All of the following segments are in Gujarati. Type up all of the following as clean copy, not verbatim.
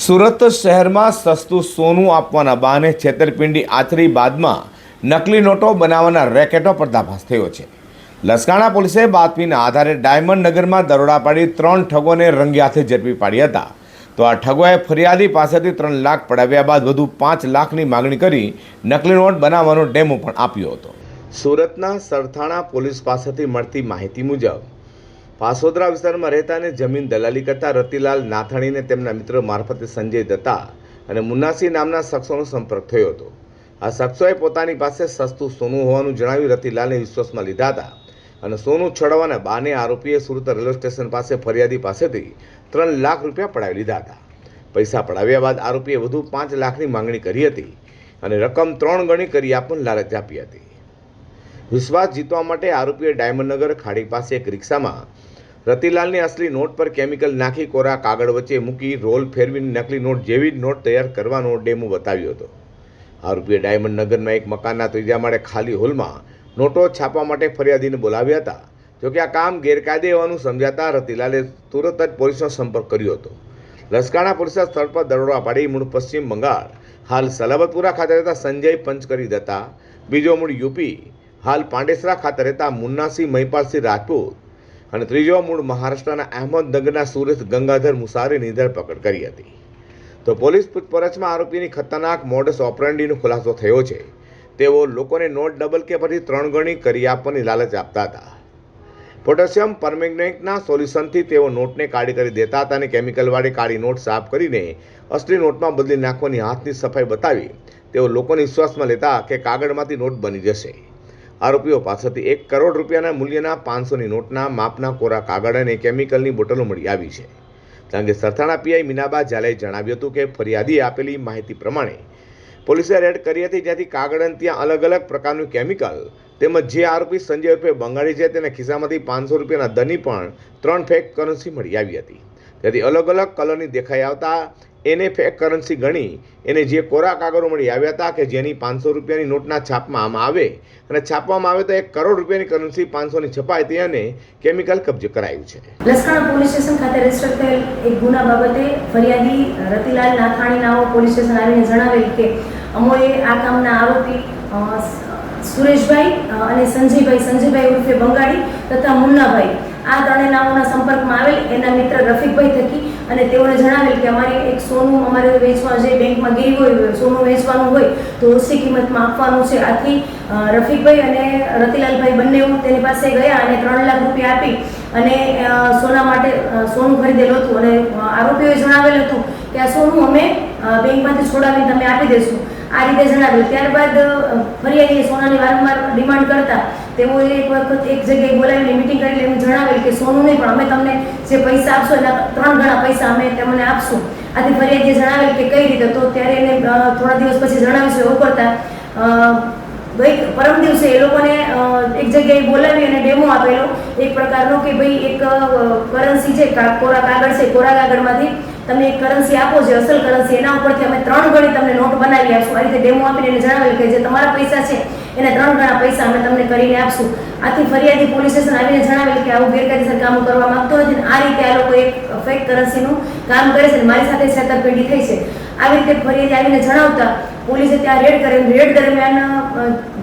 સુરત શહેરમાં સસ્તું સોનું આપવાના બહાને છેતરપિંડી આચરી બાદમાં નકલી નોટો બનાવવાના રેકેટો પર્દાફાશ થયો છે. લસકાણા પોલીસે બાતમીના આધારે ડાયમંડ નગરમાં દરોડા પાડી 3 ઠગોને રંગે હાથે ઝડપી પાડ્યા હતા. તો આ ઠગોએ ફરિયાદી પાસેથી 3 લાખ પડાવ્યા બાદ વધુ 5 લાખની માગણી કરી નકલી નોટ બનાવવાનો ડેમો પણ આપ્યો હતો. સુરતના સરથાણા પોલીસ પાસેથી મળતી માહિતી મુજબ પાસોદરા વિસ્તારમાં રહેતા અને જમીન દલાલી કરતા રતિલાલ નાથાણીને તેમના મિત્ર મારફતે સંજય દત્તા અને મુન્નાસિંહ નામના શખ્સોનો સંપર્ક થયો હતો. આ શખ્સોએ પોતાની પાસે સસ્તું સોનું હોવાનું જણાવી રતિલાલને વિશ્વાસમાં લીધા હતા અને સોનું છોડવાના બહાને આરોપીએ સુરત રેલવે સ્ટેશન પાસે ફરિયાદી પાસેથી 3 લાખ રૂપિયા પડાવી લીધા હતા. પૈસા પડાવ્યા બાદ આરોપીએ વધુ 5 લાખની માંગણી કરી હતી અને રકમ 3 ગણી કરી આપવાની લાલચ આપી હતી. વિશ્વાસ જીતવા માટે આરોપીએ ડાયમંડનગર ખાડી પાસે એક રિક્ષામાં રતિલાલની અસલી નોટ પર કેમિકલ નાખી કોરા કાગળ વચ્ચે મૂકી રોલ ફેરવીને નકલી નોટ જેવી જ નોટ તૈયાર કરવાનો ડેમો બતાવ્યો હતો. આરોપીએ ડાયમંડનગરના એક મકાનના 3જા માળે ખાલી હોલમાં નોટો છાપવા માટે ફરિયાદીને બોલાવ્યા હતા. જોકે આ કામ ગેરકાયદે હોવાનું સમજાતા રતિલાલે તુરત જ પોલીસનો સંપર્ક કર્યો હતો. લસકાણા પોલીસે સ્થળ પર દરોડા પાડી મૂળ પશ્ચિમ બંગાળ હાલ સલાબતપુરા ખાતે રહેતા સંજય પંચકરી દત્તા, બીજો મૂળ યુપી હાલ પાંડેસરા ખાતે રહેતા મુન્નાસિંહ મહિપાલસિંહ રાજપૂત અને ત્રીજો મૂળ મહારાષ્ટ્રના અહેમદનગરના સુરેશ ગંગાધર મુસારીની ધરપકડ કરી હતી. તો પોલીસ પૂછપરછમાં આરોપીની ખતરનાક મોડસ ઓપરેન્ડીનો ખુલાસો થયો છે. તેઓ લોકોને નોટ ડબલ કે પછી 3 ગણી કરી આપવાની લાલચ આપતા હતા. પોટેશિયમ પરમેંગનેટના સોલ્યુશનથી તેઓ નોટને કાળી કરી દેતા હતા અને કેમિકલવાળી કાળી નોટ સાફ કરીને અસલી નોટમાં બદલી નાખવાની હાથની સફાઈ બતાવી તેઓ લોકોને વિશ્વાસમાં લેતા કે કાગળમાંથી નોટ બની જશે. આરોપીઓ પાસેથી 1 કરોડ રૂપિયાના મૂલ્યના 500ની નોટના માપના કોરા કાગળ અને કેમિકલની બોટલો મળી આવી છે. કારણ કે સરથાણા પીઆઈ મીનાબા ઝાલાએ જણાવ્યું હતું કે ફરિયાદીએ આપેલી માહિતી પ્રમાણે પોલીસે રેડ કરી હતી, જ્યાંથી કાગળ અને ત્યાં અલગ અલગ પ્રકારનું કેમિકલ તેમજ જે આરોપી સંજય ઉર્ફે બંગાળી છે તેના ખિસ્સામાંથી 500 રૂપિયાના દરની પણ 3 ફેક કરન્સી મળી આવી હતી. તેથી અલગ અલગ કલરની દેખાઈ આવતા એને ફેક કરન્સી ગણી એને જે કોરા કાગળો મળી આવ્યા હતા કે જેની 500 રૂપિયાની નોટના છાપવામાં આવે અને છાપવામાં આવે તો 1 કરોડ રૂપિયાની કરન્સી 500ની છપાય તે અને કેમિકલ કબજે કરાયું છે. લસકાણા પોલીસ સ્ટેશન ખાતે રજીસ્ટર થયેલ એક ગુના બાબતે ફરિયાદી રતિલાલ નાથાણી નાઓ પોલીસ સ્ટેશન આવીને જણાવેલ કે અમોએ આ કામના આરોપી સુરેશભાઈ અને સંજયભાઈ ઉર્ફે બંગાળી તથા મુન્નાભાઈ આ ત્રણેય નામોના સંપર્કમાં આવેલ એના મિત્ર રફીકભાઈ થકી અને તેઓને જણાવેલ કે અમારે એક સોનું અમારે વેચવા જે બેંકમાં ગઈ હોય સોનું વેચવાનું હોય તો ઓછી કિંમતમાં આપવાનું છે. આથી રફીકભાઈ અને રતિલાલભાઈ બંને તેની પાસે ગયા અને 3 લાખ રૂપિયા આપી અને સોના માટે સોનું ખરીદેલું હતું અને આરોપીઓએ જણાવેલ હતું કે આ સોનું અમે બેંકમાંથી છોડાવીને તમે આપી દેશું આ રીતે જણાવ્યું. ત્યારબાદ ફરિયાદીએ સોનાની વારંવાર ડિમાન્ડ કરતા તેઓએ એક વખત એક જગ્યાએ બોલાવીને મિટિંગ કરી એમ જણાવેલ કે સોનું નહીં પણ અમે તમને જે પૈસા આપશો એના 3 ગણા પૈસા અમે તમને આપશું. આથી ફરિયાદીએ જણાવેલ કે કઈ રીતે, તો ત્યારે એને થોડા દિવસ પછી જણાવીશું એવું કરતા પરમ દિવસે એ લોકોને એક જગ્યાએ બોલાવી અને ડેમો આપેલો એક પ્રકારનો કે ભાઈ એક કરન્સી છે કોરા કાગળ છે, કોરા કાગળમાંથી તમે એક કરન્સી આપો છે અસલ કરન્સી, એના ઉપરથી અમે 3 ગણી તમને નોટ બનાવી આપશું. આ રીતે ડેમો આપીને એને જણાવેલ કે જે તમારા પૈસા છે એના 3 ગણા પૈસા અમે તમને કરીને આપશું. આથી ફરિયાદી પોલીસ સ્ટેશન આવીને જણાવેલ કે આવું ગેરકાયદેસર કામ કરવા માંગતો નથી. આ રીતે આ લોકો એક ફેક કરન્સીનું કામ કરે છે, મારી સાથે છેતરપિંડી થઈ છે. આવી રીતે ફરિયાદી આવીને જણાવતા પોલીસે ત્યાં રેડ દરમિયાન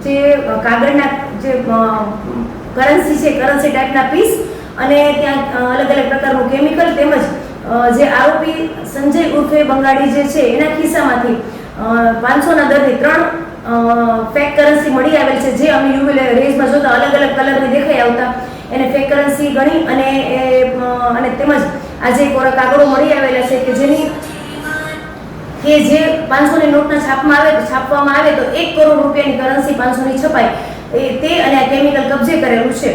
જે કાગળના જે કરન્સી છે કરન્સી ટાઈપના પીસ અને ત્યાં અલગ અલગ પ્રકારનું કેમિકલ તેમજ જે આરોપી સંજય ઉર્ફે બંગાળી જે છે એના ખિસ્સામાંથી 500ના દરની 3 ફેક કરન્સી મળી આવેલ છે, જે અમે યુવી રેઝમાં જોતા અલગ અલગ કલરની દેખાઈ આવતા એને ફેક કરન્સી ગણી અને તેમજ આજે કોરા કાગળો મળી આવેલા છે કે જેની કે જે 500ની નોટના છાપવામાં આવે તો 1 કરોડ રૂપિયાની કરન્સી 500ની છપાય તે અને આ કેમિકલ કબજે કરેલું છે.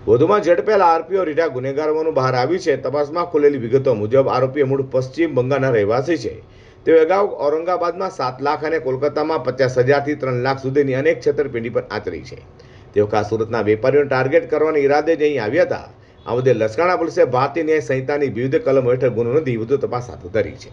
વધુમાં ઝડપેલ આરોપીઓ રીઢા ગુનેગાર હોવાનું બહાર આવ્યું છે. તપાસમાં ખુલેલી વિગતો મુજબ આરોપીઓ મૂળ પશ્ચિમ બંગાળના રહેવાસી છે. તેઓ અગાઉ ઔરંગાબાદમાં 7 લાખ અને કોલકાતામાં 50,000થી 3 લાખ સુધીની અનેક છેતરપિંડી પર આચરી છે. તેઓ ખાસ સુરતના વેપારીઓને ટાર્ગેટ કરવાના ઈરાદે જ અહીં આવ્યા હતા. આ મુદ્દે લસકાણા પોલીસે ભારતીય ન્યાય સંહિતાની વિવિધ કલમો હેઠળ ગુનો નોંધી વધુ તપાસ હાથ ધરી છે.